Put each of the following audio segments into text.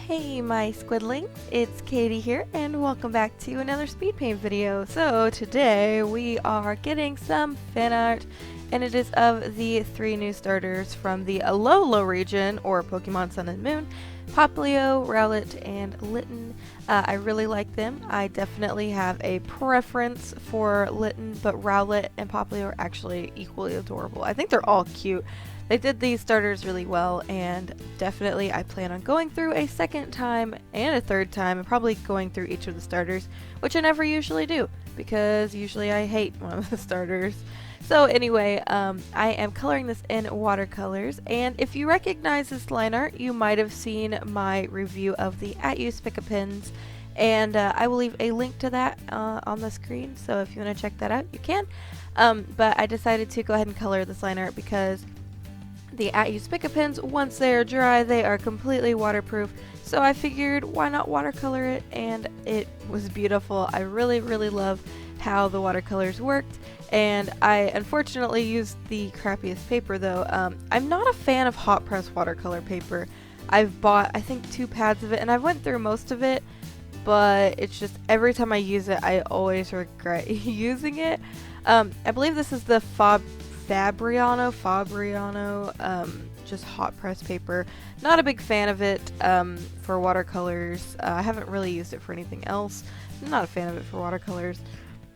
Hey my Squidlings, it's Katie here and welcome back to another speed paint video. So today we are getting some fan art and it is of the 3 new starters from the Alola region, or Pokemon Sun and Moon, Popplio, Rowlet, and Litten. I really like them. I definitely have a preference for Litten, but Rowlet and Popplio are actually equally adorable. I think they're all cute. They did these starters really well, and definitely I plan on going through a second time and a third time and probably going through each of the starters, which I never usually do because usually I hate one of the starters. So anyway, I am coloring this in watercolors, and if you recognize this line art, you might have seen my review of the Atyou Spica pins, and I will leave a link to that on the screen, so if you want to check that out, you can. But I decided to go ahead and color this line art because the Atyou Spica pins, once they are dry, they are completely waterproof. So I figured, why not watercolor it? And it was beautiful. I really love how the watercolors worked. And I unfortunately used the crappiest paper though. I'm not a fan of hot press watercolor paper. I've bought, I think, 2 pads of it, and I've went through most of it. But it's just, every time I use it, I always regret using it. I believe this is the Fabriano, just hot press paper. Not a big fan of it for watercolors. I haven't really used it for anything else. I'm not a fan of it for watercolors.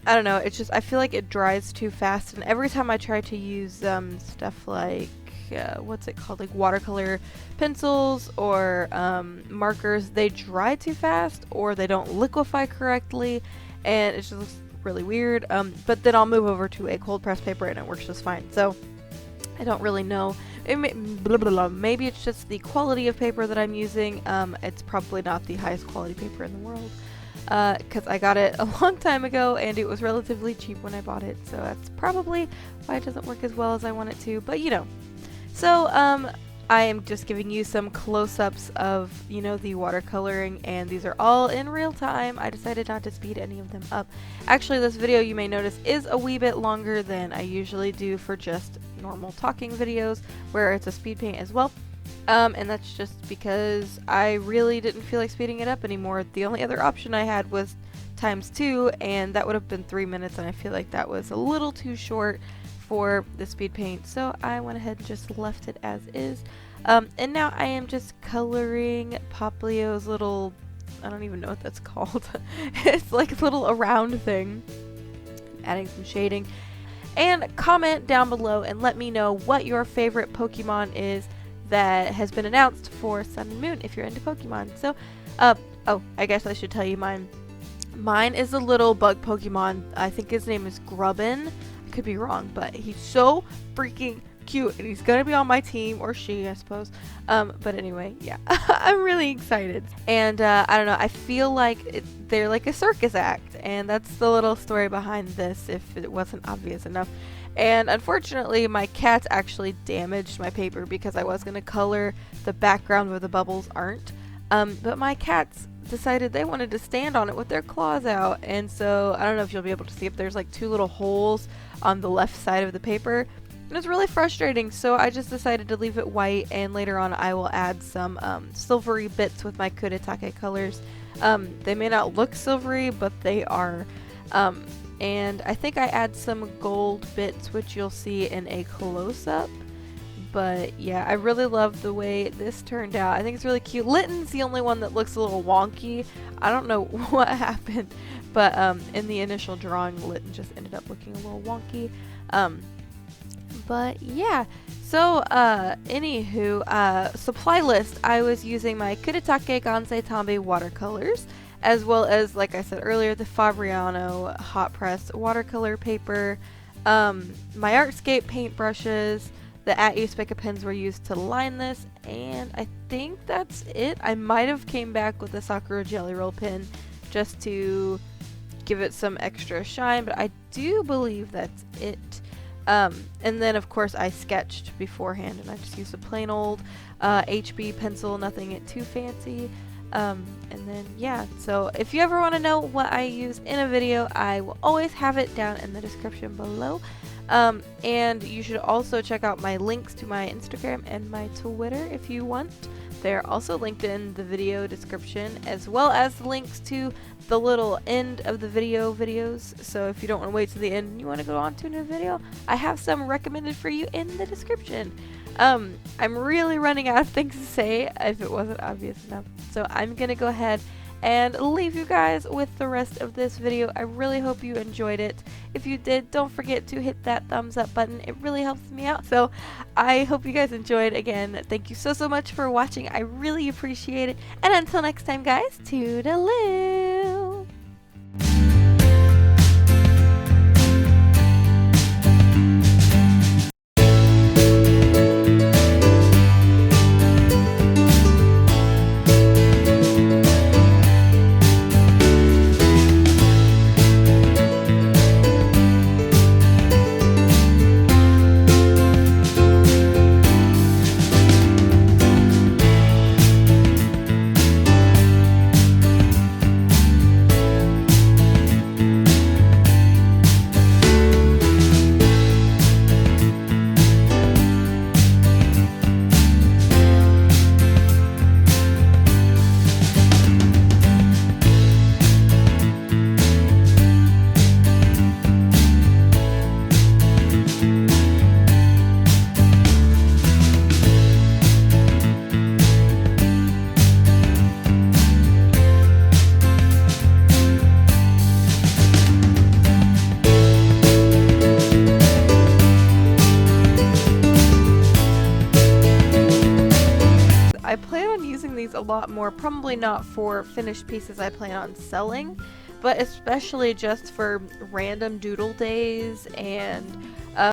I don't know, it's just, I feel like it dries too fast, and every time I try to use stuff like, what's it called, like watercolor pencils or markers, they dry too fast or they don't liquefy correctly, and it just looks really weird. But then I'll move over to a cold press paper and it works just fine. So I don't really know. Maybe it's just the quality of paper that I'm using. It's probably not the highest quality paper in the world because I got it a long time ago and it was relatively cheap when I bought it. So that's probably why it doesn't work as well as I want it to. But you know. So I am just giving you some close-ups of, you know, the watercoloring, and these are all in real time. I decided not to speed any of them up. Actually, this video, you may notice, is a wee bit longer than I usually do for just normal talking videos, where it's a speed paint as well. And that's just because I really didn't feel like speeding it up anymore. The only other option I had was ×2, and that would have been 3 minutes, and I feel like that was a little too short for the speed paint, so I went ahead and just left it as is. And now I am just coloring Popplio's little, I don't even know what that's called. It's like a little around thing. Adding some shading. And comment down below and let me know what your favorite Pokemon is that has been announced for Sun and Moon if you're into Pokemon. So, oh, I guess I should tell you mine. Mine is a little bug Pokemon. I think his name is Grubbin. Could be wrong, but he's so freaking cute and he's gonna be on my team, or she, I suppose. But anyway, yeah. I'm really excited, and I don't know, I feel like they're like a circus act, and that's the little story behind this, if it wasn't obvious enough. And unfortunately my cats actually damaged my paper because I was gonna color the background where the bubbles aren't, but my cats decided they wanted to stand on it with their claws out, and so I don't know if you'll be able to see it, but there's like 2 little holes on the left side of the paper, and it's really frustrating, so I just decided to leave it white, and later on I will add some silvery bits with my Kuretake colors. They may not look silvery, but they are, and I think I add some gold bits, which you'll see in a close-up. But yeah, I really love the way this turned out. I think it's really cute. Litten's the only one that looks a little wonky. I don't know what happened, but in the initial drawing, Litten just ended up looking a little wonky. But yeah, so anywho, supply list. I was using my Kuretake, Gansai, Tambi watercolors, as well as, like I said earlier, the Fabriano hot press watercolor paper, my Artscape paintbrushes. The Atyou Spica pens were used to line this, and I think that's it. I might have came back with a Sakura Jelly Roll pen just to give it some extra shine, but I do believe that's it. And then of course I sketched beforehand, and I just used a plain old HB pencil, nothing too fancy. And then yeah, so if you ever want to know what I use in a video, I will always have it down in the description below. And you should also check out my links to my Instagram and my Twitter if you want. They're also linked in the video description, as well as the links to the little end of the videos. So if you don't want to wait to the end and you want to go on to another video, I have some recommended for you in the description. I'm really running out of things to say if it wasn't obvious enough. So I'm gonna go ahead and leave you guys with the rest of this video. I really hope you enjoyed it. If you did, don't forget to hit that thumbs up button. It really helps me out. So I hope you guys enjoyed. Again, thank you so much for watching. I really appreciate it. And until next time, guys, toodaloo! I plan on using these a lot more, probably not for finished pieces I plan on selling, but especially just for random doodle days and